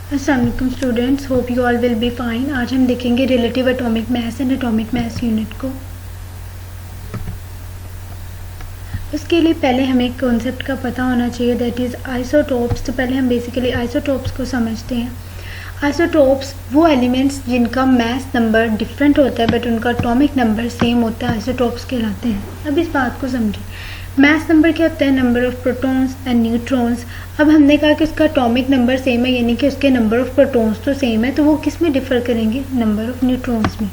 अस्सलाम वालेकुम students, hope you all will be fine. आज हम देखेंगे relative atomic mass and atomic mass unit को। उसके लिए पहले हमें एक कॉन्सेप्ट का पता होना चाहिए, दैट इज़ आइसोटोप्स। तो पहले हम बेसिकली आइसोटोप्स को समझते हैं। आइसोटोप्स वो एलिमेंट्स जिनका मास नंबर डिफरेंट होता है बट उनका एटॉमिक नंबर सेम होता है, आइसोटोप्स कहलाते हैं। अब इस बात को समझें, मास नंबर क्या होता है? Number of protons and neutrons. अब हमने कहा कि उसका एटॉमिक नंबर सेम है, यानी कि उसके नंबर ऑफ प्रोटॉन्स तो सेम है, तो वो किस में डिफर करेंगे? नंबर ऑफ न्यूट्रॉन्स में।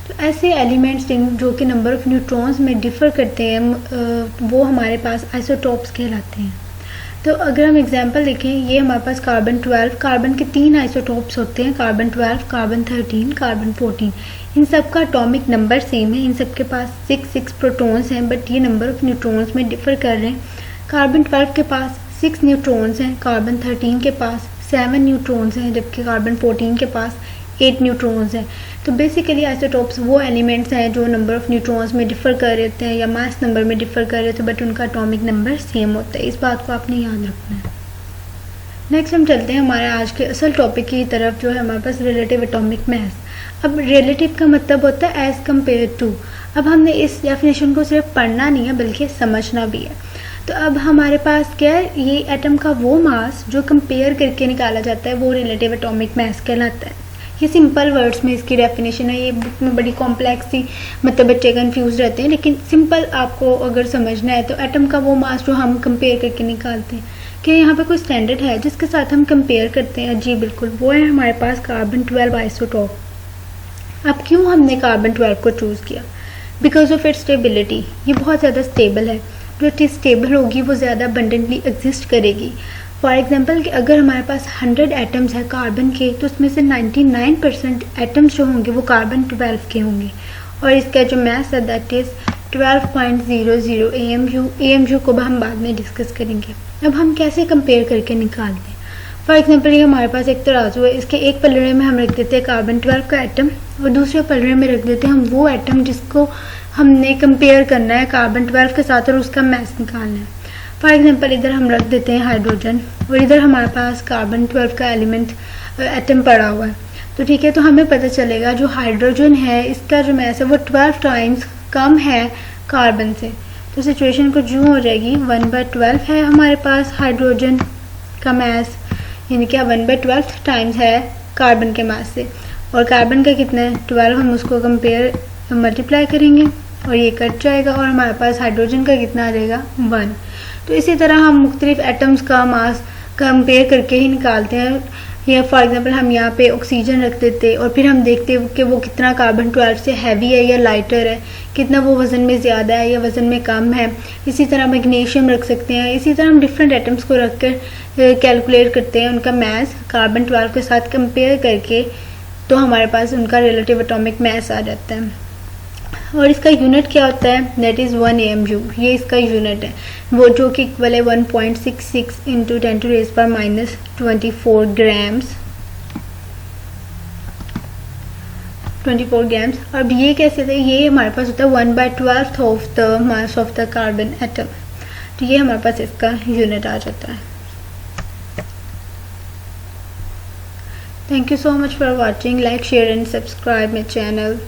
तो ऐसे एलिमेंट्स जो कि नंबर ऑफ न्यूट्रॉन्स में डिफर करते हैं वो हमारे पास आइसोटोप्स कहलाते हैं। तो अगर हम एग्जांपल देखें, ये हमारे पास कार्बन 12, कार्बन के 3 आइसोटोप्स होते हैं, कार्बन 12, कार्बन 13, कार्बन 14। इन सब का एटॉमिक नंबर सेम है, इन सब के पास 6 प्रोटॉन्स हैं, बट ये नंबर ऑफ न्यूट्रॉन्स में डिफर कर रहे हैं। कार्बन 12 के पास 6 न्यूट्रॉन्स हैं, कार्बन 13 के पास 7 न्यूट्रॉन्स हैं, जबकि कार्बन 14 के पास 8 न्यूट्रॉन्स हैं। तो बेसिकली आइसोटोप्स वो एलिमेंट्स हैं जो नंबर ऑफ न्यूट्रॉन्स में डिफर कर रहे होते हैं या मास नंबर में डिफर कर रहे होते हैं, बट उनका एटॉमिक नंबर सेम होता है। इस बात को आपने याद रखना है। नेक्स्ट हम चलते हैं हमारे आज के असल टॉपिक की तरफ, जो है हमारे पास रिलेटिव एटॉमिक मास। अब रिलेटिव का मतलब होता है एज कम्पेयर टू। अब हमने इस डेफिनेशन को सिर्फ पढ़ना नहीं है बल्कि समझना भी है। तो अब हमारे पास क्या है, ये एटम का वो मास जो कंपेयर करके निकाला जाता है वो रिलेटिव एटॉमिक मास कहलाता है। ये सिंपल वर्ड्स में इसकी डेफिनेशन है। ये बुक में बड़ी कॉम्प्लेक्स सी, मतलब बच्चे कंफ्यूज रहते हैं, लेकिन सिंपल आपको अगर समझना है तो एटम का वो मास जो हम कंपेयर करके निकालते हैं। क्या यहाँ पे कोई स्टैंडर्ड है जिसके साथ हम कंपेयर करते हैं? जी बिल्कुल, वो है हमारे पास कार्बन 12 आइसोटोप। अब क्यों हमने कार्बन 12 को चूज़ किया? Because of its stability. ये बहुत ज़्यादा स्टेबल है, जो चीज़ स्टेबल होगी वो ज़्यादा अबंडेंटली एग्जिस्ट करेगी। फॉर एग्जाम्पल कि अगर हमारे पास 100 एटम्स है कार्बन के, तो उसमें से 99% एटम्स जो होंगे वो कार्बन 12 के होंगे, और इसका जो मास है दैट इज़ 12.00 AMU। AMU को हम बाद में डिस्कस करेंगे। अब हम कैसे कंपेयर करके निकालते हैं? फॉर एग्जाम्पल ये हमारे पास एक तराजू है, इसके एक पलड़े में हम रख देते हैं कार्बन 12 का एटम, और दूसरे पलड़े में रख देते हैं हम वो एटम जिसको हमने कंपेयर करना है कार्बन 12 के साथ और उसका मास निकालना है। फॉर एग्जाम्पल इधर हम रख देते हैं हाइड्रोजन, और इधर हमारे पास कार्बन 12 का एलिमेंट एटम पड़ा हुआ है। तो ठीक है, तो हमें पता चलेगा जो हाइड्रोजन है इसका जो मास है वो 12 टाइम्स कम है कार्बन से। तो सिचुएशन कुछ यूँ हो जाएगी, 1/12 है हमारे पास हाइड्रोजन का मास, यानी कि 1/12 टाइम्स है कार्बन के मास से, और कार्बन का कितना है 12, हम उसको कंपेयर मल्टीप्लाई करेंगे और ये कट जाएगा, और हमारे पास हाइड्रोजन का कितना आ जाएगा 1। तो इसी तरह हम मुख्तलिफ एटम्स का मास कंपेयर करके ही निकालते हैं। या फॉर एग्जांपल हम यहाँ पे ऑक्सीजन रख देते और फिर हम देखते कि वो कितना कार्बन 12 से हैवी है या लाइटर है, कितना वो वज़न में ज़्यादा है या वज़न में कम है। इसी तरह मैग्नीशियम रख सकते हैं। इसी तरह हम डिफरेंट एटम्स को रख कर कैलकुलेट करते हैं उनका मास कार्बन 12 के साथ कंपेयर करके, तो हमारे पास उनका रिलेटिव एटॉमिक मास आ जाता है। और इसका यूनिट क्या होता है? That is 1 AMU। ये इसका यूनिट है, वो जो कि इक्वल है 1.66 × 10⁻24 ग्राम्स। 24 ग्राम्स। अब ये कैसे होता है? ये हमारे पास होता है 1/12 of the mass of the carbon atom. तो ये हमारे पास इसका यूनिट आ जाता है। Thank you so much for watching. Like, share and subscribe my channel.